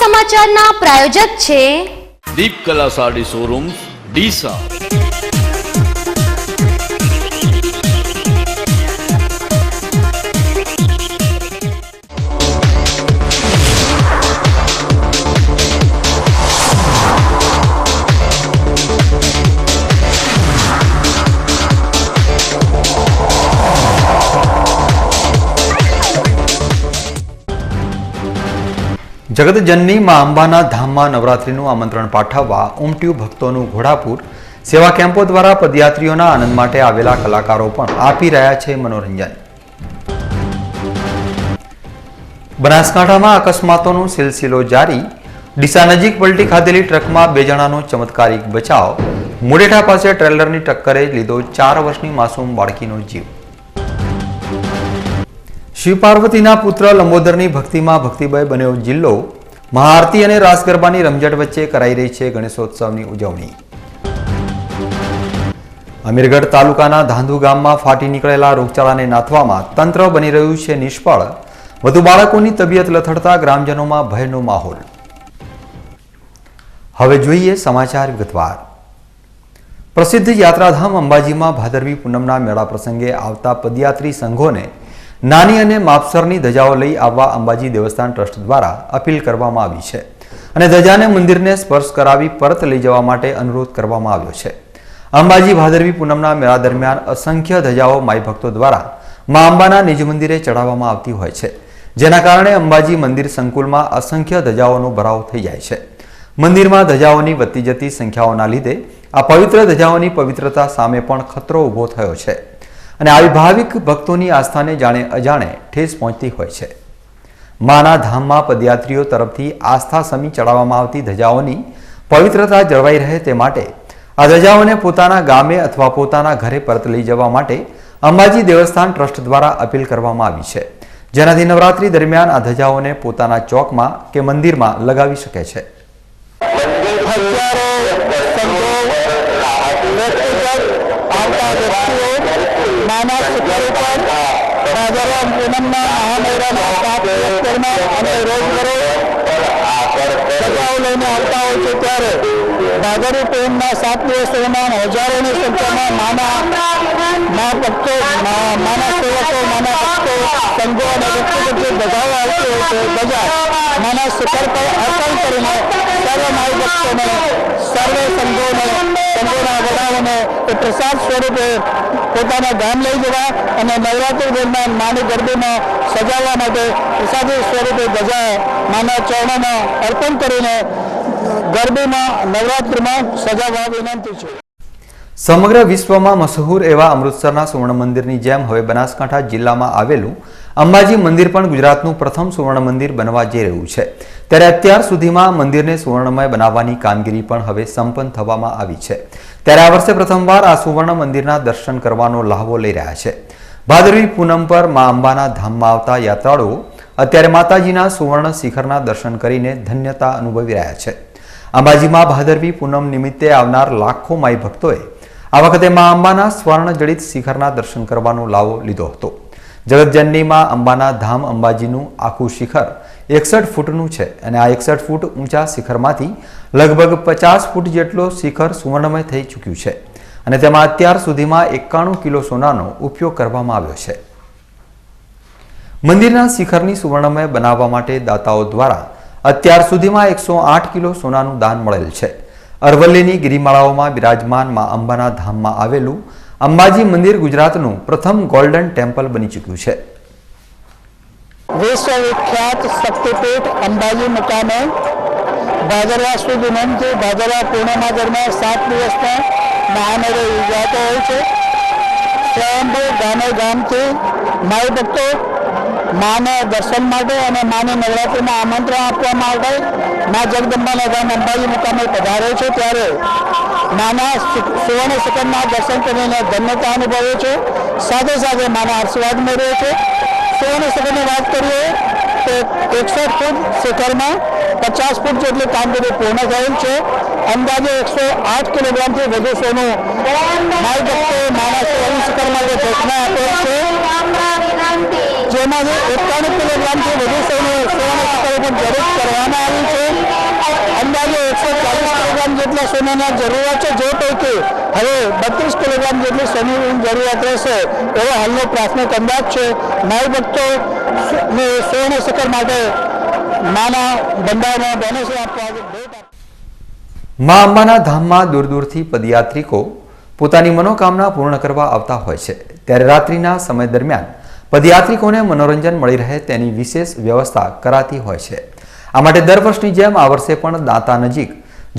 સમાચારના પ્રાયોજક છે દીપ કલા સાડી શોરૂમ ડીસા। જગતજનની માં અંબાના ધામમાં નવરાત્રીનું આમંત્રણ પાઠવવા ઉમટ્યું ભક્તોનું ઘોડાપુર। સેવા કેમ્પો દ્વારા પદયાત્રીઓના આનંદ માટે આવેલા કલાકારો પણ આપી રહ્યા છે મનોરંજન। બનાસકાંઠામાં અકસ્માતોનો સિલસિલો જારી। ડીસા નજીક પલટી ખાધેલી ટ્રકમાં 2 જણાનો ચમત્કારિક બચાવ। મુડેઠા પાસે ટ્રેલરની ટક્કરે લીધો 4 વર્ષની માસૂમ બાળકીનો જીવ। શિવ પાર્વતીના પુત્ર લંબોદરની ભક્તિમાં ભક્તિમય બન્યો જિલ્લો। મહાઆરતી અને રાસ ગરબાની રમઝટ વચ્ચે કરાઈ રહી છે ગણેશોત્સવની ઉજવણી। અમીરગઢ તાલુકાના ધાંધુ ગામમાં ફાટી નીકળેલા રોગચાળાને નાથવામાં તંત્ર બની રહ્યું છે નિષ્ફળ। વધુ બાળકોની તબિયત લથડતા ગ્રામજનોમાં ભયનો માહોલ। હવે જોઈએ સમાચાર વિગતવાર। પ્રસિદ્ધ યાત્રાધામ અંબાજીમાં ભાદરવી પૂનમના મેળા પ્રસંગે આવતા પદયાત્રી સંઘોને નાની અને માપસરની ધજાઓ લઈ આવવા અંબાજી દેવસ્થાન ટ્રસ્ટ દ્વારા અપીલ કરવામાં આવી છે અને ધજાને મંદિરને સ્પર્શ કરાવી પરત લઈ જવા માટે અનુરોધ કરવામાં આવ્યો છે। અંબાજી ભાદરવી પૂનમના મેળા દરમિયાન અસંખ્ય ધજાઓ માઈ ભક્તો દ્વારા મા અંબાના નિજ મંદિરે ચડાવવામાં આવતી હોય છે, જેના કારણે અંબાજી મંદિર સંકુલમાં અસંખ્ય ધજાઓનો ભરાવ થઈ જાય છે। મંદિરમાં ધજાઓની વધતી જતી સંખ્યાઓના લીધે આ પવિત્ર ધજાઓની પવિત્રતા સામે પણ ખતરો ઊભો થયો છે અને આવી ભાવિક ભક્તોની આસ્થાને જાણે અજાણે ઠેસ પહોંચતી હોય છે। માના ધામમાં પદયાત્રીઓ તરફથી આસ્થા સમી ચડાવવામાં આવતી ધજાઓની પવિત્રતા જળવાઈ રહે તે માટે આ ધજાઓને પોતાના ગામે અથવા પોતાના ઘરે પરત લઈ જવા માટે અંબાજી દેવસ્થાન ટ્રસ્ટ દ્વારા અપીલ કરવામાં આવી છે, જેનાથી નવરાત્રી દરમિયાન આ ધજાઓને પોતાના ચોકમાં કે મંદિરમાં લગાવી શકે છે। નાના શિખર ઉપર ભાદરવા પૂનમના મહામેળામાં 7 દિવસ અને રોજબરોજ સજાઓ લઈને આવતા હોય છે, ત્યારે ભાદરવી પૂનમના 7 દિવસ દરમિયાન હજારોની સંખ્યામાં માના ભક્તો, માના સેવકો, માના ભક્તો, સંઘો અને વ્યક્તિગત ધજાઓ આવતી હોય છે। ધજા માના શિખર પર અર્પણ કરીને સર્વ માઈ ભક્તોને, સર્વે સંઘોના વડાઓને એ પ્રસાદ સ્વરૂપે પોતાના ગામ લઈ જવા અને નવરાત્રી દરમિયાન માની ગરબીમાં સજાવવા માટે પ્રસાદી સ્વરૂપે ધજા માના ચરણોમાં અર્પણ કરીને ગરબીમાં નવરાત્રિમાં સજાવવા વિનંતી છે। સમગ્ર વિશ્વમાં મશહૂર એવા અમૃતસરના સુવર્ણ મંદિરની જેમ હવે બનાસકાંઠા જિલ્લામાં આવેલું અંબાજી મંદિર પણ ગુજરાતનું પ્રથમ સુવર્ણ મંદિર બનવા જઈ રહ્યું છે, ત્યારે અત્યાર સુધીમાં મંદિરને સુવર્ણમય બનાવવાની કામગીરી પણ હવે સંપન્ન થવામાં આવી છે। ત્યારે આ વર્ષે પ્રથમવાર આ સુવર્ણ મંદિરના દર્શન કરવાનો લહાવો લઈ રહ્યા છે। ભાદરવી પૂનમ પર મા અંબાના ધામમાં આવતા યાત્રાળુઓ અત્યારે માતાજીના સુવર્ણ શિખરના દર્શન કરીને ધન્યતા અનુભવી રહ્યા છે। અંબાજીમાં ભાદરવી પૂનમ નિમિત્તે આવનાર લાખો માઈ ભક્તોએ આ વખતે મા અંબાના સ્વર્ણ જડિત શિખરના દર્શન કરવાનો લાવો લીધો હતો। જગતજનની માં અંબાના ધામ અંબાજીનું આખું શિખર 61 ફૂટનું છે અને આ 61 ફૂટ ઊંચા શિખરમાંથી લગભગ 50 ફૂટ જેટલો શિખર સુવર્ણમય થઈ ચૂક્યું છે અને તેમાં અત્યાર સુધીમાં 91 કિલો સોનાનો ઉપયોગ કરવામાં આવ્યો છે। મંદિરના શિખરની સુવર્ણમય બનાવવા માટે દાતાઓ દ્વારા અત્યાર સુધીમાં 108 કિલો સોનાનું દાન મળેલ છે। અરવલ્લીની ગિરિમાળાઓમાં બિરાજમાન મા અંબાના ધામમાં આવેલું અંબાજી મંદિર ગુજરાતનું પ્રથમ ગોલ્ડન ટેમ્પલ બની ચૂક્યું છે। વિશ્વવિખ્યાત શક્તિપીઠ અંબાજી મુકામે ભાદરવા સુદ પૂનમથી ભાદરવા પૂર્ણિમા દરમિયાન 7 દિવસનો મહામેળો યોજાતો હોય છે। સ્વયંભૂ ગામે ગામથી માઈ ભક્તો માને દર્શન માટે અને માની નવરાત્રિમાં આમંત્રણ આપવા માટે મા જગદંબાના ધામ અંબાજી મુકામે પધારે છે, ત્યારે માના સુવર્ણ શિખરના દર્શન કરીને ધન્યતા અનુભવે છે, સાથે સાથે માના આશીર્વાદ મેળવે છે। સુવર્ણ શિખરની વાત કરીએ તો 61 ફૂટ શિખરમાં 50 ફૂટ જેટલી કામગીરી પૂર્ણ થયેલ છે। અંદાજે 108 કિલોગ્રામથી વધુ સોનું માઈ ભક્તો માના સુવર્ણ શિખર માટે ઘોષણા આપેલ છે, જે જેમાં 91 કિલોગ્રામથી વધુ સોનાના શિખરો પણ જરૂર કરવામાં આવી છે. અંદાજે 140 કિલોગ્રામ જેટલા સોનાના જરૂરિયાત છે, જે પૈકી હવે 32 કિલોગ્રામ જેટલી સોનાની જરૂરિયાત રહેશે એવો હાલનો પ્રાથમિક અંદાજ છે. માઈ ભક્તો સુવર્ણ શિખર માટે માના ભંડારમાં ડોનેશન આપવા મા અંબાના ધામમાં દૂર દૂરથી પદયાત્રિકો પોતાની મનોકામના પૂર્ણ કરવા આવતા હોય છે, ત્યારે રાત્રિના સમય દરમિયાન પદયાત્રિકોને મનોરંજન મળી રહે તેની વિશેષ વ્યવસ્થા કરાતી હોય છે. આ માટે દર વર્ષની જેમ આ વર્ષે પણ દાંતા નજીક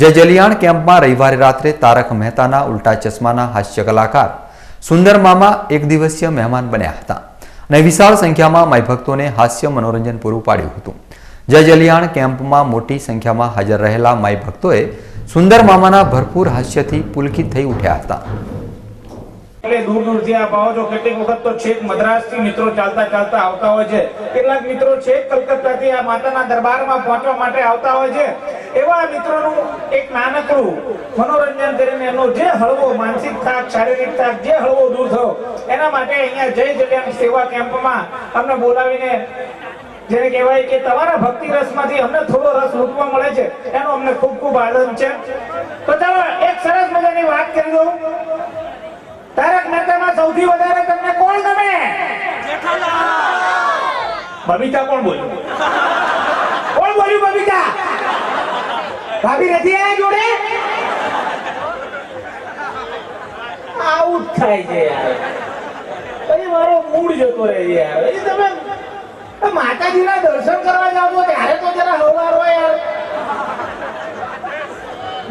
જય જલિયાણ કેમ્પમાં રવિવારે રાત્રે તારક મહેતાના ઉલ્ટા ચશ્માના હાસ્ય કલાકાર સુંદર મામા એક દિવસીય મહેમાન બન્યા હતા અને વિશાળ સંખ્યામાં માઈ ભક્તોને હાસ્ય મનોરંજન પૂરું પાડ્યું હતું. જય જલિયાણ કેમ્પમાં મોટી સંખ્યામાં હાજર રહેલા માઈ ભક્તોએ સુંદર મામાના ભરપૂર હાસ્યથી પુલકિત થઈ ઉઠ્યા હતા. એટલે દૂર દૂરથી આપ આવો છો. કેટલીક વખત તો છેક મદ્રાસથી મિત્રો ચાલતા ચાલતા આવતા હોય છે. કેટલાક મિત્રો છેક કલકત્તાથી આ માતાના દરબારમાં પહોંચવા માટે આવતા હોય છે. એવા મિત્રોનું એક નાનકડું મનોરંજન કરીને એનો જે હળવો માનસિક થાક, શારીરિક થાક જે હળવો દૂર થયો એના માટે અહીંયા જય જલિયાણ સેવા કેમ્પમાં અમને બોલાવીને જેને કહેવાય કે તમારા ભક્તિ રસમાંથી અમને થોડો રસ લૂંટવા મળે છે, એનો અમને ખૂબ ખૂબ આનંદ છે. તો ચાલો એક સરસ મજાની વાત કરી દઉં. તારક મહેતામાં સૌથી વધારે તમને કોણ ગમે? બબીતા. કોણ બોલ્યું? કોણ બોલ્યું બબીતા? ભાભી નથી આયા જોડે? આવું જ થાય છે યાર. પછી મારો મૂડ જતો રહે છે યાર. એ તમે માતાજીના દર્શન કરવા જાવ છો ત્યારે તો જરા હવારો યાર.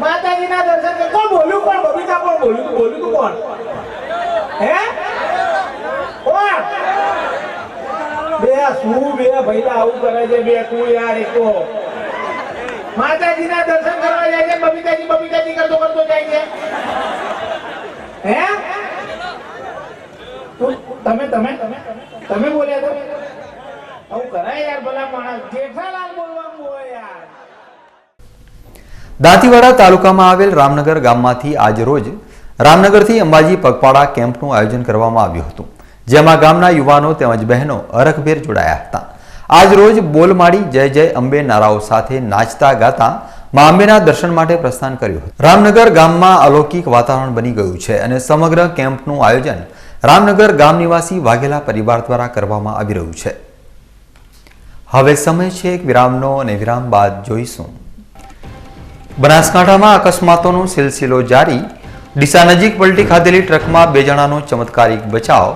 માતાજીના દર્શન કોણ બોલ્યું? કોણ? બબીતા. કોણ બોલ્યું? બોલ્યું તું કોણ? હે કોણ? બે શું બે ભઈલા આવું કરે છે? બે તું યાર એકો માતાજીના દર્શન કરવા જાય છે, બબીતાજી બબીતાજી કરતો કરતો જાય છે. હે તમે તમે તમે તમે બોલ્યા તો આવું કરાય યાર? ભલા માણસ જેઠાલાલ બોલવાનું હોય યાર. દાંતીવાડા તાલુકામાં આવેલ રામનગર ગામમાંથી આજ રોજ રામનગરથી અંબાજી પગપાળા કેમ્પનું આયોજન કરવામાં આવ્યું હતું, જેમાં ગામના યુવાનો તેમજ બહેનો અરખભેર જોડાયા હતા. આજ રોજ બોલમાડી જય જય અંબે નારાઓ સાથે નાચતા ગાતા મા અંબેના દર્શન માટે પ્રસ્થાન કર્યું હતું. રામનગર ગામમાં અલૌકિક વાતાવરણ બની ગયું છે અને સમગ્ર કેમ્પનું આયોજન રામનગર ગામ નિવાસી વાઘેલા પરિવાર દ્વારા કરવામાં આવી રહ્યું છે. હવે સમય છે એક વિરામનો અને વિરામ બાદ જોઈશું. બનાસકાંઠામાં અકસ્માતોનો સિલસિલો જારી. ડીસા નજીક પલટી ખાધેલી ટ્રકમાં 2 જણાનો ચમત્કારિક બચાવ.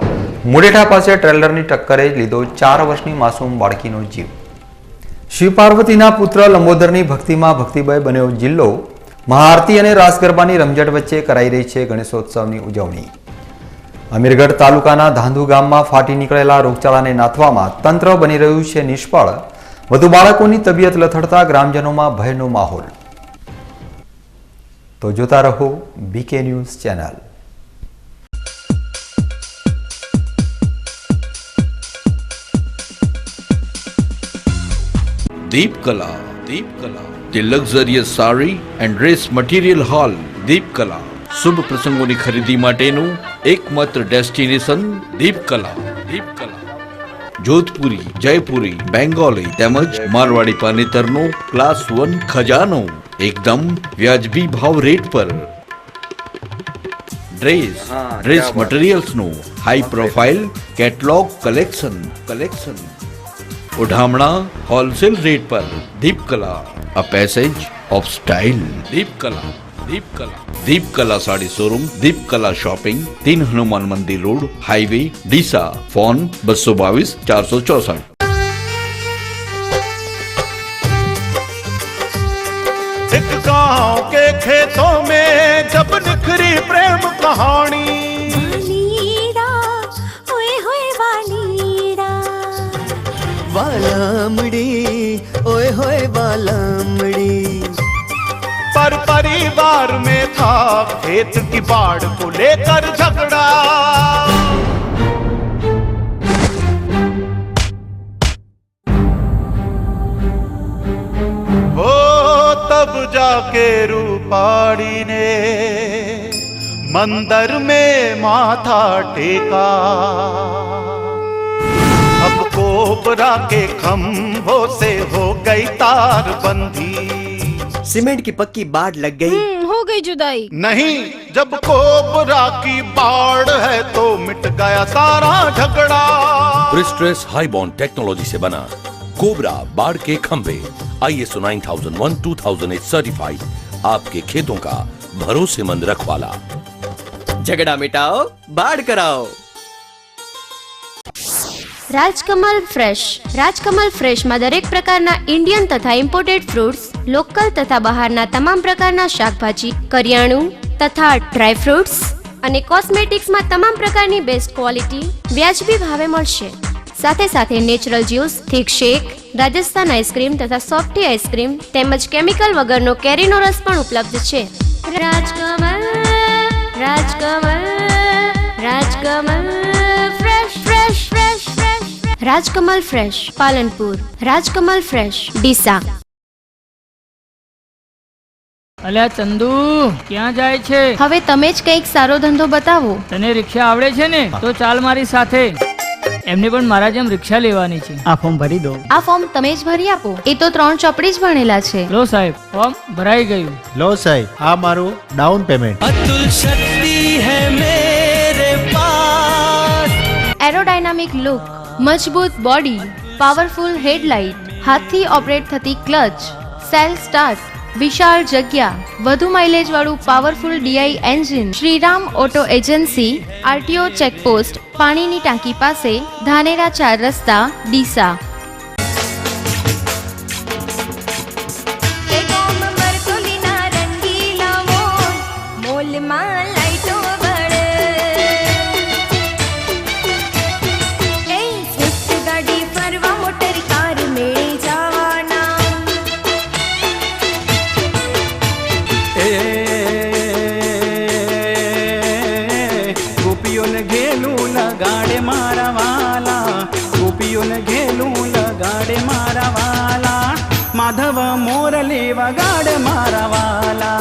મુડેઠા પાસે ટ્રેલરની ટક્કરે લીધો 4 વર્ષની માસૂમ બાળકીનો જીવ. શિવ પાર્વતીના પુત્ર લંબોદરની ભક્તિમાં ભક્તિમય બન્યો જિલ્લો. મહાઆરતી અને રાસ ગરબાની રમઝટ વચ્ચે કરાઈ રહી છે ગણેશોત્સવની ઉજવણી. અમીરગઢ તાલુકાના ધાંધુ ગામમાં ફાટી નીકળેલા રોગચાળાને નાથવામાં તંત્ર બની રહ્યું છે નિષ્ફળ. વધુ બાળકોની તબિયત લથડતા ગ્રામજનોમાં ભયનો માહોલ. તો જોતા રહો BK news channel. Deepkala, the luxurious saree and dress material hall, Deepkala. શુભ પ્રસંગોની ખરીદી માટેનું એકમાત્ર ડેસ્ટિનેશન દીપકલા. જોધપુરી, જયપુરી, બેંગોલી તેમજ મારવાડી પાનેતરનો ક્લાસ 1 ખજાનો એકદમ વ્યાજબી ભાવ રેટ પર. ડ્રેસ મટીરિયલ્સનું હાઈ પ્રોફાઇલ કેટલોગ કલેક્શન. ઉઢામણા હોલસેલ રેટ પર. Deepkala, a passage of style. Deepkala sari showroom, Deepkala shopping, 3 Hanuman મંદિર રોડ, હાઈવે, ડીસા. ફોન 222 464. एक गांव के खेतों में जब निखरी प्रेम कहानी, वालीड़ा ओए होए वालीड़ा, वालमड़ी ओए होए वालमड़ी, पर परिवार में था खेत की बाढ़ को लेकर झगड़ा. वो तब जाके रूपाड़ी ने मंदिर में माथा टेका. अब को कोबरा के खंभों से हो गई तार बंदी। सीमेंट की पक्की बाढ़ लग गई, हो गई जुदाई। नहीं, जब कोबरा की बाढ़ है तो मिट गया सारा झगड़ा। ब्रिस्ट्रेस हाईबॉन्ड टेक्नोलॉजी से बना कोबरा बाढ़ के खंभे ISO 9001:2008 सर्टिफाइड, आपके खेतों का भरोसेमंद रखवाला। झगड़ा मिटाओ, बाढ़ कराओ। રાજકમલ ફ્રેશમાં દરેક પ્રકારના ઇન્ડિયન તથા ઇમ્પોર્ટેડ ફ્રૂટ્સ, લોકલ તથા બહારના તમામ પ્રકારના શાકભાજી, કરિયાણું તથા ડ્રાય ફ્રૂટ્સ અને કોસ્મેટિક્સમાં તમામ પ્રકારની બેસ્ટ ક્વોલિટી વ્યાજબી ભાવે મળશે. સાથે સાથે natural juice, thick shake, Rajasthan ice cream તથા સોફ્ટી આઈસ્ક્રીમ તેમજ કેમિકલ વગરનો કેરીનો રસ પણ ઉપલબ્ધ છે. Rajkamal fresh Palanpur, Rajkamal fresh Deesa. અલ્યા ચંદુ, ક્યાં જાય છે? હવે તમે જ કંઈક સારો ધંધો બતાવો. તને રિક્ષા આવડે છે ને? તો ચાલ મારી સાથે. એમને પણ મારા જેમ રિક્ષા લેવાની છે. આ ફોર્મ ભરી દો. આ ફોર્મ તમે જ ભરી આપો. એ તો 3 ચોપડી જ ભણેલા છે. લો સાહેબ, ફોર્મ ભરાઈ ગયું. લો સાહેબ, આ મારું ડાઉન પેમેન્ટ. अतुल शक्ति है मेरे पास। એરોડાયનામિક લુક, મજબૂત બોડી, પાવરફુલ હેડલાઇટ, હાથથી ઓપરેટ થતી ક્લચ, સેલ્ફ સ્ટાર્ટ, વિશાળ જગ્યા, વધુ માઇલેજ વાળું powerful DI engine. Shriram auto agency, RTO checkpost, પાણીની ટાંકી પાસે, ધાનેરા 4 રસ્તા, ડીસા. ગોપીઓને ઘેલું લગાડે મારા વાલા, ગોપીઓને ઘેલું લગાડે મારા વાલા, માધવ મોરલી વગાડે મારા વાલા.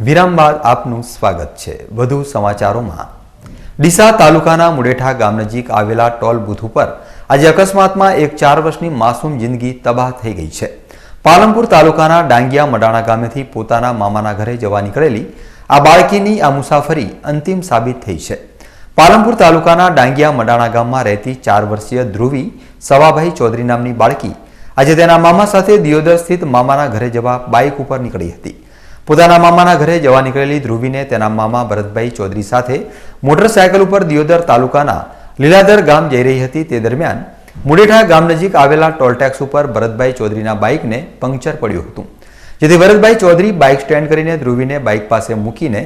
વિરામ બાદ આપનું સ્વાગત છે. વધુ સમાચારોમાં, ડીસા તાલુકાના મુડેઠા ગામ નજીક આવેલા ટોલ બૂથ ઉપર આજે અકસ્માતમાં એક 4 વર્ષની માસૂમ જિંદગી તબાહ થઈ ગઈ છે. પાલનપુર તાલુકાના ડાંગિયા મડાણા ગામેથી પોતાના મામાના ઘરે જવા નીકળેલી આ બાળકીની આ મુસાફરી અંતિમ સાબિત થઈ છે. પાલનપુર તાલુકાના ડાંગિયા મડાણા ગામમાં રહેતી 4 વર્ષીય ધ્રુવી સવાભાઈ ચૌધરી નામની બાળકી આજે તેના મામા સાથે દિયોદર સ્થિત મામાના ઘરે જવા બાઇક ઉપર નીકળી હતી. પોતાના મામાના ઘરે જવા નીકળેલી ધ્રુવીને તેના મામા ભરતભાઈ ચૌધરી સાથે મોટરસાયકલ ઉપર દિયોદર તાલુકાના લીલાધર ગામ જઈ રહી હતી. તે દરમિયાન મુડેઠા ગામ નજીક આવેલા ટોલટેક્સ ઉપર ભરતભાઈ ચૌધરીના બાઇકને પંક્ચર પડ્યું હતું, જેથી ભરતભાઈ ચૌધરી બાઇક સ્ટેન્ડ કરીને ધ્રુવીને બાઇક પાસે મૂકીને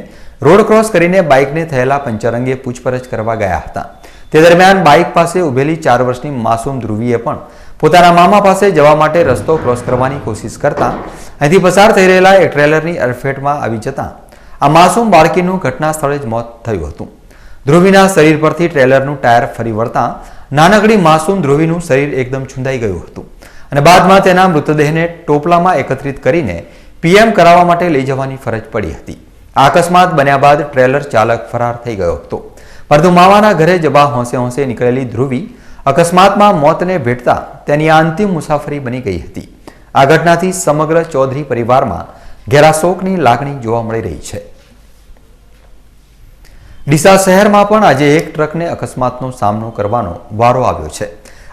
રોડ ક્રોસ કરીને બાઇકને થયેલા પંચર અંગે પૂછપરછ કરવા ગયા હતા. તે દરમિયાન બાઇક પાસે ઉભેલી 4 વર્ષની માસૂમ ધ્રુવીએ પણ પોતાના મામા પાસે જવા માટે રસ્તો ક્રોસ કરવાની કોશિશ કરતા અહીંથી પસાર થઈ રહેલા એક ટ્રેલરની અડફેટમાં આવી જતા આ માસૂમ બાળકીનું ઘટના સ્થળે જ મોત થયું હતું. ધ્રુવીના શરીર પરથી ટ્રેલરનું ટાયર ફરી વળતા નાનકડી માસૂમ ધ્રુવીનું શરીર એકદમ છૂંદાઈ ગયું હતું અને બાદમાં તેના મૃતદેહને ટોપલામાં એકત્રિત કરીને PM કરાવવા માટે લઈ જવાની ફરજ પડી હતી. આ અકસ્માત બન્યા બાદ ટ્રેલર ચાલક ફરાર થઈ ગયો હતો, પરંતુ મામાના ઘરે જવા હોંશે હોંશે નીકળેલી ધ્રુવી અકસ્માતમાં મોતને ભેટતા તેની આ અંતિમ મુસાફરી બની ગઈ હતી. આ ઘટનાથી સમગ્ર ચૌધરી પરિવારમાં ઘેરા શોકની લાગણી જોવા મળી રહી છે. ડીસા શહેરમાં પણ આજે એક ટ્રકને અકસ્માતનો સામનો કરવાનો વારો આવ્યો છે.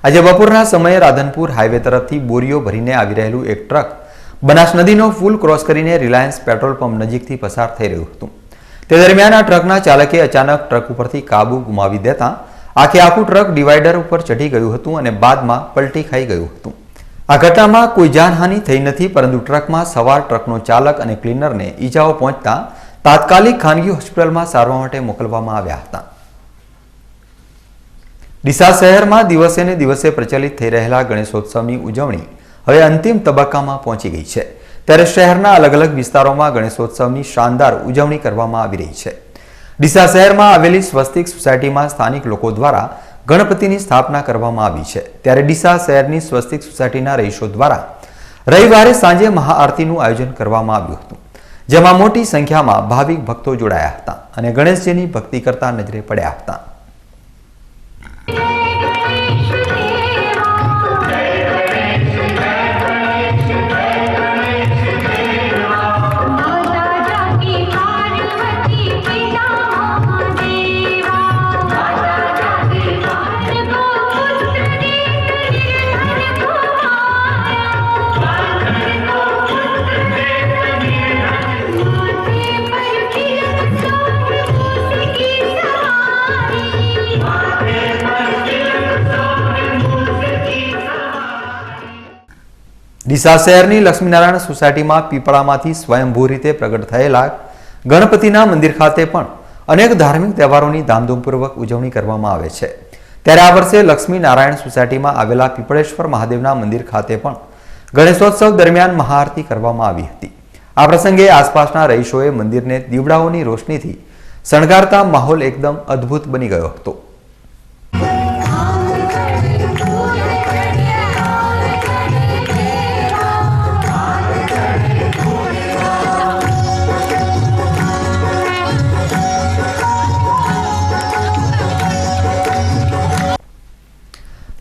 આજે બપોરના સમયે રાધનપુર હાઈવે તરફથી બોરીઓ ભરીને આવી રહેલું એક ટ્રક બનાસ નદીનો પુલ ક્રોસ કરીને રિલાયન્સ પેટ્રોલ પંપ નજીકથી પસાર થઈ રહ્યું હતું. તે દરમિયાન આ ટ્રકના ચાલકે અચાનક ટ્રક ઉપરથી કાબુ ગુમાવી દેતા આખું ટ્રક ડિવાઈડર ઉપર ચઢી ગયું હતું અને બાદમાં પલટી ખાઈ ગયું હતું. આ ઘટનામાં કોઈ જાનહાનિ થઈ નથી, પરંતુ ટ્રકમાં સવાર ટ્રકનો ચાલક અને ક્લીનરને ઈજાઓ પહોંચતા તાત્કાલિક ખાનગી હોસ્પિટલમાં સારવાર માટે મોકલવામાં આવ્યા હતા. ડીસા શહેરમાં દિવસે ને દિવસે પ્રચલિત થઈ રહેલા ગણેશોત્સવની ઉજવણી હવે અંતિમ તબક્કામાં પહોંચી ગઈ છે, ત્યારે શહેરના અલગ અલગ વિસ્તારોમાં ગણેશોત્સવની શાનદાર ઉજવણી કરવામાં આવી રહી છે. ડીસા શહેરમાં આવેલી સ્વસ્તિક સોસાયટીમાં સ્થાનિક લોકો દ્વારા ગણપતિની સ્થાપના કરવામાં આવી છે. ત્યારે ડીસા શહેરની સ્વસ્તિક સોસાયટીના રહીશો દ્વારા રવિવારે સાંજે મહાઆરતીનું આયોજન કરવામાં આવ્યું હતું, જેમાં મોટી સંખ્યામાં ભાવિક ભક્તો જોડાયા હતા અને ગણેશજીની ભક્તિ કરતા નજરે પડ્યા હતા. ડીસા શહેરની લક્ષ્મીનારાયણ સોસાયટીમાં પીપળામાંથી સ્વયંભૂ રીતે પ્રગટ થયેલા ગણપતિના મંદિર ખાતે પણ અનેક ધાર્મિક તહેવારોની ધામધૂમપૂર્વક ઉજવણી કરવામાં આવે છે. ત્યારે આ વર્ષે લક્ષ્મીનારાયણ સોસાયટીમાં આવેલા પીપળેશ્વર મહાદેવના મંદિર ખાતે પણ ગણેશોત્સવ દરમિયાન મહાઆરતી કરવામાં આવી હતી. આ પ્રસંગે આસપાસના રહીશોએ મંદિરને દીવડાઓની રોશનીથી શણગારતા માહોલ એકદમ અદ્ભુત બની ગયો હતો.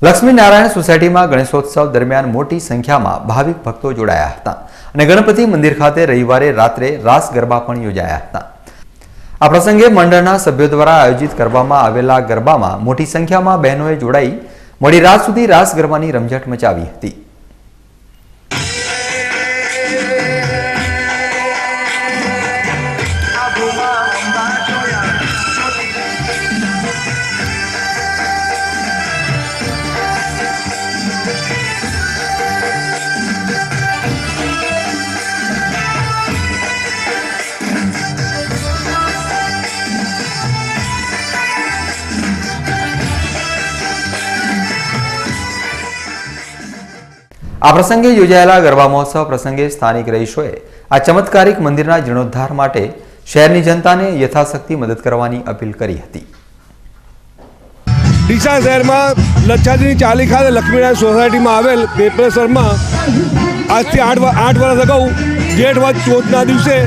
લક્ષ્મીનારાયણ સોસાયટીમાં ગણેશોત્સવ દરમિયાન મોટી સંખ્યામાં ભાવિક ભક્તો જોડાયા હતા અને ગણપતિ મંદિર ખાતે રવિવારે રાત્રે રાસ ગરબા પણ યોજાયા હતા. આ પ્રસંગે મંડળના સભ્યો દ્વારા આયોજિત કરવામાં આવેલા ગરબામાં મોટી સંખ્યામાં બહેનોએ જોડાઈ મોડી રાત સુધી રાસ ગરબાની રમઝટ મચાવી હતી. આ પ્રસંગે યોજાયેલા ગરબા મહોત્સવ પ્રસંગે સ્થાનિક રહીશોએ આ ચમત્કારિક મંદિરના જીર્ણોદ્ધાર માટે શહેરની જનતાને યથાશક્તિ મદદ કરવાની અપીલ કરી હતી. ડીસા શહેરમાં લચ્છાજીની ચાલી ખાતે લક્ષ્મીનારાયણ સોસાયટીમાં આવેલ પેપરેશ્વરમાં આજથી 8 વર્ષ અગાઉ જેઠ વદ ચોથના દિવસે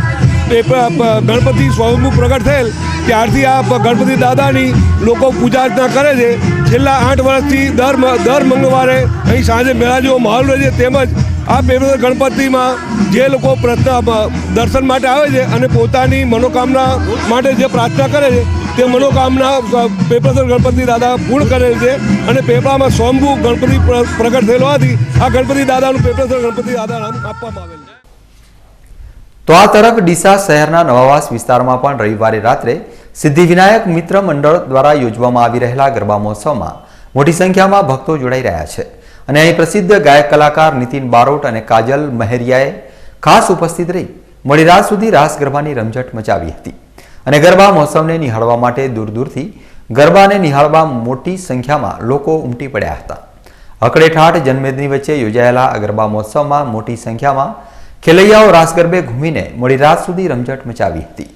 ગણપતિ સ્વયંભૂ પ્રગટ થયેલ ત્યારથી આ ગણપતિ દાદાની લોકો પૂજા અર્ચના કરે છે. છેલ્લા 8 વર્ષથી દર મંગળવારે અહીં સાંજે મેળા જેવો માહોલ રહે છે. તેમજ આ પેપરેશ્વર ગણપતિમાં જે લોકો દર્શન માટે આવે છે અને પોતાની મનોકામના માટે જે પ્રાર્થના કરે છે તે મનોકામના પેપરેશ્વર ગણપતિ દાદા પૂર્ણ કરે છે અને પેપરામાં સ્વયંભૂ ગણપતિ પ્રગટ થયેલો હોવાથી આ ગણપતિ દાદાનું પેપરેશ્વર ગણપતિ દાદા નામ આપવામાં આવેલ છે. તો આ તરફ ડીસા શહેરના નવાવાસ વિસ્તારમાં પણ રવિવારે રાત્રે સિદ્ધિવિનાયક મિત્ર મંડળ દ્વારા યોજવામાં આવી રહેલા ગરબા મહોત્સવમાં મોટી સંખ્યામાં ભક્તો જોડાઈ રહ્યા છે અને અહીં પ્રસિદ્ધ ગાયક કલાકાર નીતિન બારોટ અને કાજલ મહેરિયાએ ખાસ ઉપસ્થિત રહી મોડી રાત સુધી રાસ ગરબાની રમઝટ મચાવી હતી અને ગરબા મહોત્સવને નિહાળવા માટે દૂર દૂરથી ગરબાને નિહાળવા મોટી સંખ્યામાં લોકો ઉમટી પડ્યા હતા. અકડેઠાઠ જનમેદની વચ્ચે યોજાયેલા આ ગરબા મહોત્સવમાં મોટી સંખ્યામાં ખેલૈયાઓ રાસ ગરબે ઘૂમીને મોડી રાત સુધી રમઝટ મચાવી હતી.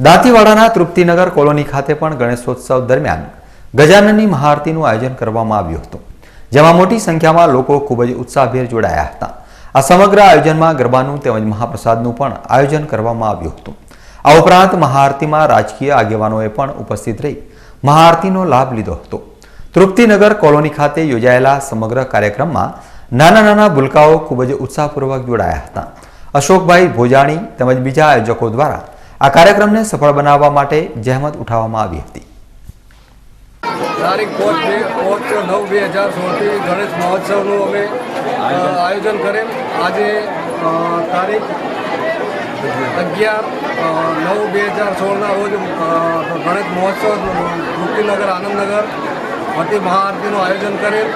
દાંતીવાડાના તૃપ્તિનગર કોલોની ખાતે પણ ગણેશોત્સવ દરમિયાન ગજાનનની મહાઆરતીનું આયોજન કરવામાં આવ્યું હતું, જેમાં મોટી સંખ્યામાં લોકો ખૂબ જ ઉત્સાહભેર જોડાયા હતા. આ સમગ્ર આયોજનમાં ગરબાનું તેમજ મહાપ્રસાદનું પણ આયોજન કરવામાં આવ્યું હતું. આ ઉપરાંત મહાઆરતીમાં રાજકીય આગેવાનોએ પણ ઉપસ્થિત રહી મહાઆરતીનો લાભ લીધો હતો. તૃપ્તિનગર કોલોની ખાતે યોજાયેલા સમગ્ર કાર્યક્રમમાં નાના નાના ભૂલકાઓ ખૂબ જ ઉત્સાહપૂર્વક જોડાયા હતા. અશોકભાઈ ભોજાણી તેમજ બીજા આયોજકો દ્વારા આ કાર્યક્રમને સફળ બનાવવા માટે જહેમત ઉઠાવવામાં આવી હતી. તારીખ 5/9/2016 થી ગણેશ મહોત્સવનું અમે આયોજન કરેલ. આજે તારીખ 11/9/2016ના રોજ ગણેશ મહોત્સવ મુક્તિનગર આનંદનગર વતી મહાઆરતીનું આયોજન કરેલ.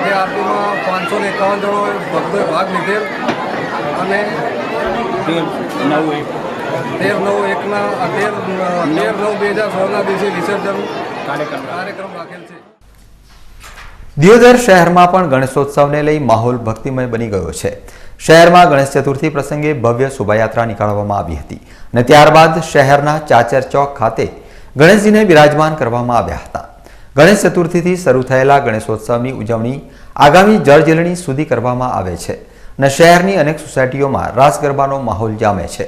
તે આરતીમાં 551 જણોએ ભક્તોએ ભાગ લીધેલ અને 13/9/2016ના દિવસે વિસર્જન કાર્યક્રમ રાખેલ છે. દિયોદર શહેરમાં પણ ગણેશોત્સવને લઈ માહોલ ભક્તિમય બની ગયો છે. શહેરમાં ગણેશ ચતુર્થી પ્રસંગે ભવ્ય શોભાયાત્રા નીકાળવામાં આવી હતી અને ત્યારબાદ શહેરના ચાચર ચોક ખાતે ગણેશજીને બિરાજમાન કરવામાં આવ્યા હતા. ગણેશ ચતુર્થીથી શરૂ થયેલા ગણેશોત્સવની ઉજવણી આગામી જળજીલણી સુધી કરવામાં આવે છે અને શહેરની અનેક સોસાયટીઓમાં રાસ ગરબાનો માહોલ જામે છે.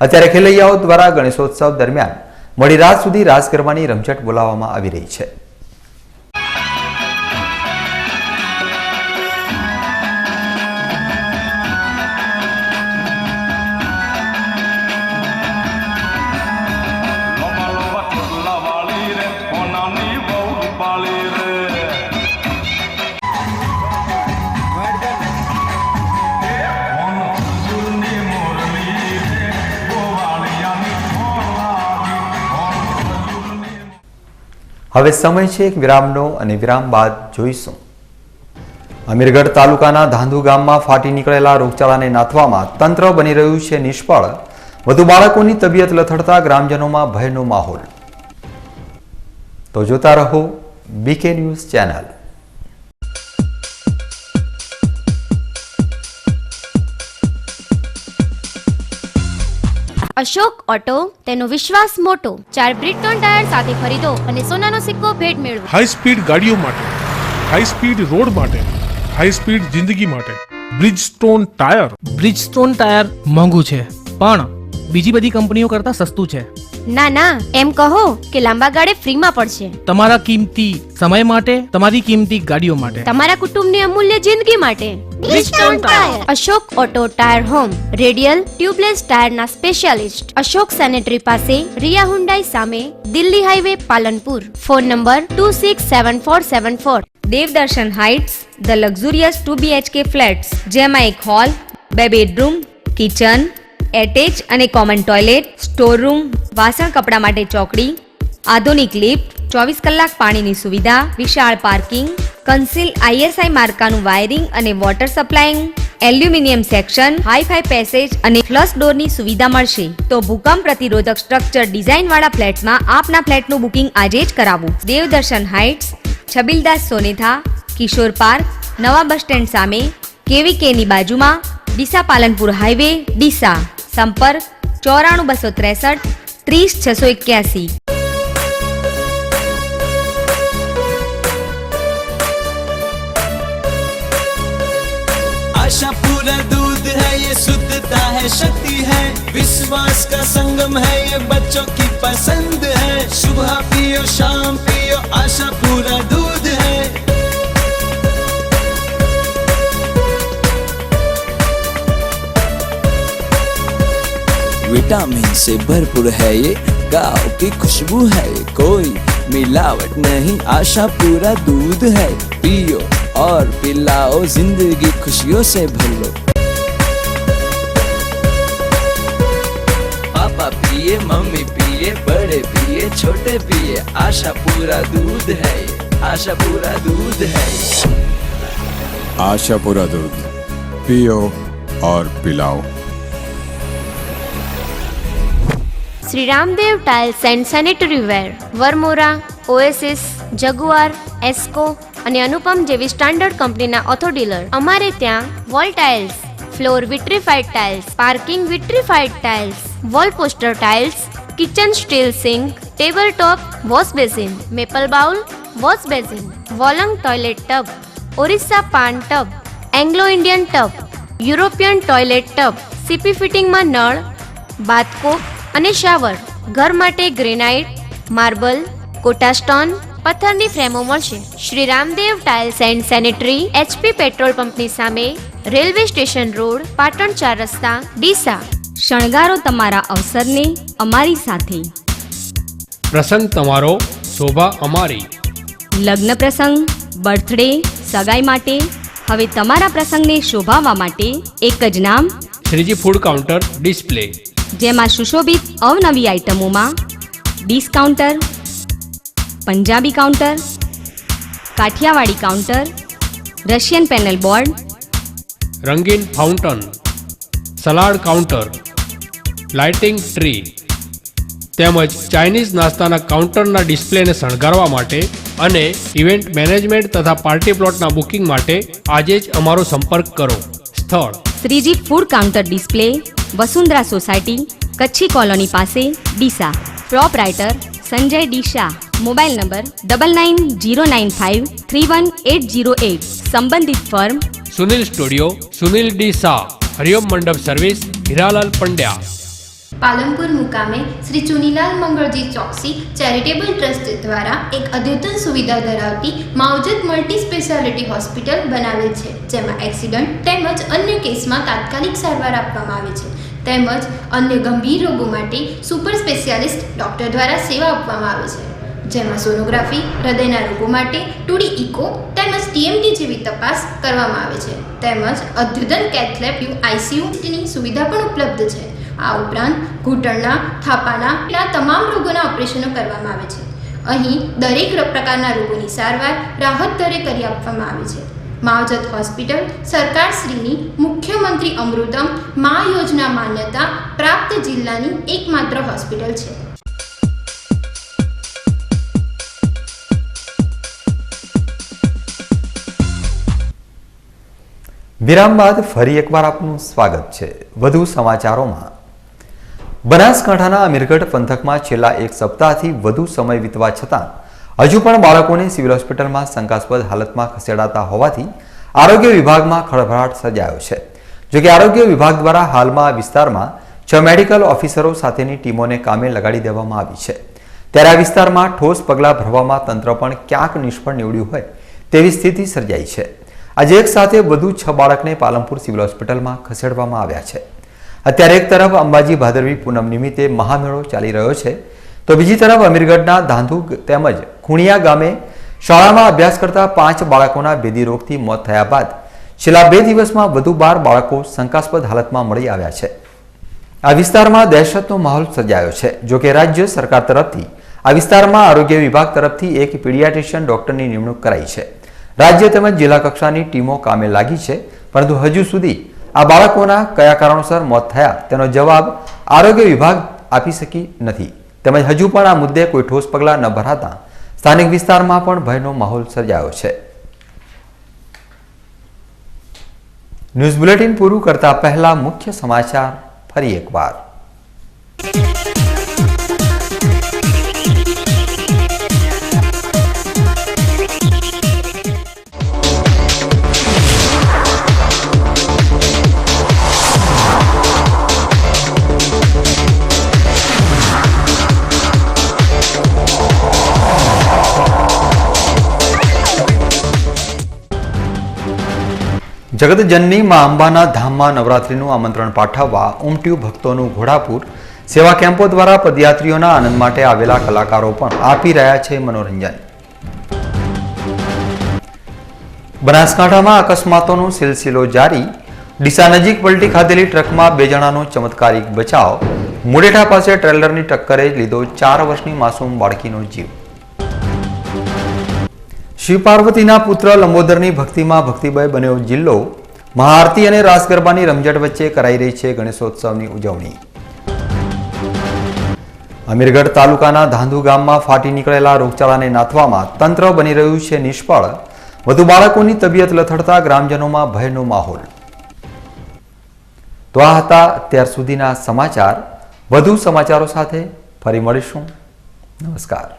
અત્યારે ખેલૈયાઓ દ્વારા ગણેશોત્સવ દરમિયાન મોડી રાત સુધી રાસ ગરબાની રમઝટ બોલાવવામાં આવી રહી છે. હવે સમય છે એક વિરામનો અને વિરામ બાદ જોઈશું. અમીરગઢ તાલુકાના ધાંધુ ગામમાં ફાટી નીકળેલા રોગચાળાને નાથવામાં તંત્ર બની રહ્યું છે નિષ્ફળ. વધુ બાળકોની તબિયત લથડતા ગ્રામજનોમાં ભયનો માહોલ. તો જોતા રહો BK news channel. Ashok auto, તેનો વિશ્વાસ મોટો. 4 બ્રિટોન ટાયર સાથે ખરીદો અને સોનાનો સિક્કો ભેટ મેળવો. હાઈ સ્પીડ ગાડીઓ માટે, હાઈ સ્પીડ રોડ માટે, હાઈ સ્પીડ જિંદગી માટે બ્રિજસ્ટોન ટાયર. બ્રિજસ્ટોન ટાયર મોંઘું છે પણ બીજી બધી કંપનીઓ કરતા સસ્તું છે. ના ના, એમ કહો કે લાંબા ગાળે ફ્રીમાં પડશે. તમારા કિંમતી સમય માટે, તમારી કિંમતી ગાડીઓ માટે, તમારા કુટુંબની અમૂલ્ય જિંદગી માટે. Bridgestone tyre. Ashok auto tyre home, radial tubeless ટાયરના સ્પેશિયાલિસ્ટ. અશોક સેનેટરી પાસે, રિયા હુન્ડાઈ સામે, Delhi highway, Palanpur. Phone number 267474. Devdarshan heights, the luxurious 2 BHK flats, જેમાં એક હોલ, 2 બેડરૂમ, કિચન, એટેચ અને કોમન ટોયલેટ, સ્ટોર રૂમ, વાસણ કપડા માટે ચોકડી, આધુનિક લિફ્ટ, 24 કલાક પાણીની સુવિધા, વિશાળ પાર્કિંગ, કન્સીલ ISI માર્કાનું વાયરિંગ અને water supplying, aluminium section, hi fi passage અને ફ્લશ ડોરની સુવિધા મળશે. તો ભૂકંપ પ્રતિરોધક સ્ટ્રક્ચર ડિઝાઇન વાળા ફ્લેટમાં આપના ફ્લેટનું બુકિંગ આજે જ કરાવું. દેવદર્શન હાઇટ્સ, છબીલદાસ સોનેથા, કિશોર પાર્ક, નવા બસ સ્ટેન્ડ સામે, KVK ની બાજુમાં, ડીસા પાલનપુર હાઈવે, ડીસા. સંપર્ક 94263 30681. आशा पूरा दूध है, ये शुद्धता है, शक्ति है, विश्वास का संगम है, ये बच्चों की पसंद है. सुबह पियो शाम पियो, आशा पूरा दूध है. विटामिन से भरपूर है, ये गाँव की खुशबू है, कोई मिलावट नहीं, आशा पूरा दूध है. पियो और पिलाओ, जिंदगी खुशियों से भर लो. पापा पिए, मम्मी पिए, बड़े पिए, छोटे पिए, आशा पूरा दूध है, आशा पूरा दूध है. आशा पूरा दूध पियो और पिलाओ. Shri Ramdev tiles and sanitary ware, Varmora, Oasis, Jaguar, એસ્કો અને અનુપમ જેવી સ્ટાન્ડર્ડ કંપનીના ઓથો ડીલર. અમારે ત્યાં wall tiles, floor vitrified tiles, parking vitrified tiles, wall poster tiles, kitchen steel sink, table top wash basin, maple bowl wash basin, વોલંગ toilet tub, Orissa pan tub, Anglo Indian tub, European toilet tub, CP ફિટિંગમાં નળ, bathcock અને shower. ઘર માટે granite, marble, quota stone, પથ્થરની ફ્રેમો મળશે. Shri Ramdev tiles and sanitary, HP petrol પંપની સામે, રેલવે સ્ટેશન રોડ, પાટણ 4 રસ્તા, ડીસા. શણગારો તમારા અવસરને અમારી સાથે. પ્રસંગ તમારો, શોભા અમારી. લગ્ન પ્રસંગ, બર્થડે, સગાઈ માટે હવે તમારા પ્રસંગને શોભાવવા માટે એક જ નામ, શ્રીજી ફૂડ કાઉન્ટર ડિસ્પ્લે. જેમાં સુશોભિત અવનવી આઇટમોમાં dish counter, Punjabi counter, Kathiawadi counter, Russian panel board, રંગીન fountain, salad counter, lighting tree તેમજ ચાઇનીઝ નાસ્તાના કાઉન્ટરના ડિસ્પ્લેને શણગારવા માટે અને ઇવેન્ટ મેનેજમેન્ટ તથા પાર્ટી પ્લોટના બુકિંગ માટે આજે જ અમારો સંપર્ક કરો. સ્થળ Shriji food counter display, Vasundhara society, Kutchi colony પાસે, Deesa. Proprietor Sanjay Deesa. Mobile number 9909531808. સંબંધિત firm Sunil studio, Sunil D Shah, Hariom Mandap service, Hiralal Pandya. Palanpur મુકામે શ્રી ચુનીલાલ મંગળજી ચોકસી ચેરિટેબલ ટ્રસ્ટ દ્વારા એક અદ્યતન સુવિધા ધરાવતી માવજત મલ્ટી સ્પેશિયાલિટી હોસ્પિટલ બનાવેલ છે, જેમાં એક્સિડન્ટ તેમજ અન્ય કેસમાં તાત્કાલિક સારવાર આપવામાં આવે છે, તેમજ અન્ય ગંભીર રોગો માટે સુપર સ્પેશિયાલિસ્ટ ડૉક્ટર દ્વારા સેવા આપવામાં આવે છે, જેમાં સોનોગ્રાફી, હૃદયના રોગો માટે 2D ઇકો તેમજ TMT જેવી તપાસ કરવામાં આવે છે, તેમજ અદ્યતન કેથલેબ ICUની સુવિધા પણ ઉપલબ્ધ છે. આ ઉપરાંત ઘૂંટણના, થાપાના તમામ રોગોના ઓપરેશનો કરવામાં આવે છે. અહીં દરેક પ્રકારના રોગોની સારવાર રાહત દરે કરી આપવામાં આવે છે. માવજત હોસ્પિટલ સરકારશ્રીની મુખ્યમંત્રી અમૃતમ મા યોજના માન્યતા પ્રાપ્ત જિલ્લાની એકમાત્ર હોસ્પિટલ છે. વિરામ બાદ ફરી એકવાર આપનું સ્વાગત છે. વધુ સમાચારોમાં, બનાસકાંઠાના અમીરગઢ પંથકમાં છેલ્લા એક સપ્તાહથી વધુ સમય વીતવા છતાં હજુ પણ બાળકોને સિવિલ હોસ્પિટલમાં શંકાસ્પદ હાલતમાં ખસેડાતા હોવાથી આરોગ્ય વિભાગમાં ખળભળાટ સર્જાયો છે. જોકે આરોગ્ય વિભાગ દ્વારા હાલમાં વિસ્તારમાં 6 મેડિકલ ઓફિસરો સાથેની ટીમોને કામે લગાડી દેવામાં આવી છે. ત્યારે આ વિસ્તારમાં ઠોસ પગલાં ભરવામાં તંત્ર પણ ક્યાંક નિષ્ફળ નીવડ્યું હોય તેવી સ્થિતિ સર્જાઈ છે. આજે એક સાથે વધુ 6 બાળકને પાલનપુર સિવિલ હોસ્પિટલમાં ખસેડવામાં આવ્યા છે. અત્યારે એક તરફ અંબાજી ભાદરવી પૂનમ નિમિત્તે મહામેળો ચાલી રહ્યો છે, તો બીજી તરફ અમીરગઢના ધાંધુ તેમજ ખૂણિયા ગામે શાળામાં અભ્યાસ કરતા 5 બાળકોના ભેદી રોગથી મોત થયા બાદ છેલ્લા 2 દિવસમાં વધુ 12 બાળકો શંકાસ્પદ હાલતમાં મળી આવ્યા છે. આ વિસ્તારમાં દહેશતનો માહોલ સર્જાયો છે. જોકે રાજ્ય સરકાર તરફથી આ વિસ્તારમાં આરોગ્ય વિભાગ તરફથી એક પીડિયાટ્રિશિયન ડોક્ટરની નિમણૂક કરાઈ છે. રાજ્ય તેમજ જિલ્લા કક્ષાની ટીમો કામે લાગી છે, પરંતુ હજુ સુધી આ બાળકોના કયા કારણોસર મોત થયા તેનો જવાબ આરોગ્ય વિભાગ આપી શકી નથી. તેમજ હજુ પણ આ મુદ્દે કોઈ ઠોસ પગલાં ન ભરાતા સ્થાનિક વિસ્તારમાં પણ ભયનો માહોલ સર્જાયો છે. ન્યૂઝ બુલેટિન પૂરું કરતા પહેલા મુખ્ય સમાચાર ફરી એકવાર. જગતજનની મા અંબાના ધામમાં નવરાત્રિનું આમંત્રણ પાઠવવા ઉમટ્યું ભક્તોનું ઘોડાપુર. સેવા કેમ્પો દ્વારા પદયાત્રીઓના આનંદ માટે આવેલા કલાકારો પણ આપી રહ્યા છે મનોરંજન. બનાસકાંઠામાં અકસ્માતોનો સિલસિલો જારી. ડીસા નજીક પલટી ખાધેલી ટ્રકમાં 2 જણાનો ચમત્કારિક બચાવ. મુડેઠા પાસે ટ્રેલરની ટક્કરે લીધો 4 વર્ષની માસૂમ બાળકીનો જીવ. શિવ પાર્વતીના પુત્ર લંબોદરની ભક્તિમાં ભક્તિમય બન્યો જિલ્લો. મહાઆરતી અને રાસ ગરબાની રમઝટ વચ્ચે કરાઈ રહી છે ગણેશોત્સવની ઉજવણી. અમીરગઢ તાલુકાના ધાંધુ ગામમાં ફાટી નીકળેલા રોગચાળાને નાથવામાં તંત્ર બની રહ્યું છે નિષ્ફળ. વધુ બાળકોની તબિયત લથડતા ગ્રામજનોમાં ભયનો માહોલ. તો આ હતા અત્યાર સુધીના સમાચાર. વધુ સમાચારો સાથે ફરી મળીશું. નમસ્કાર.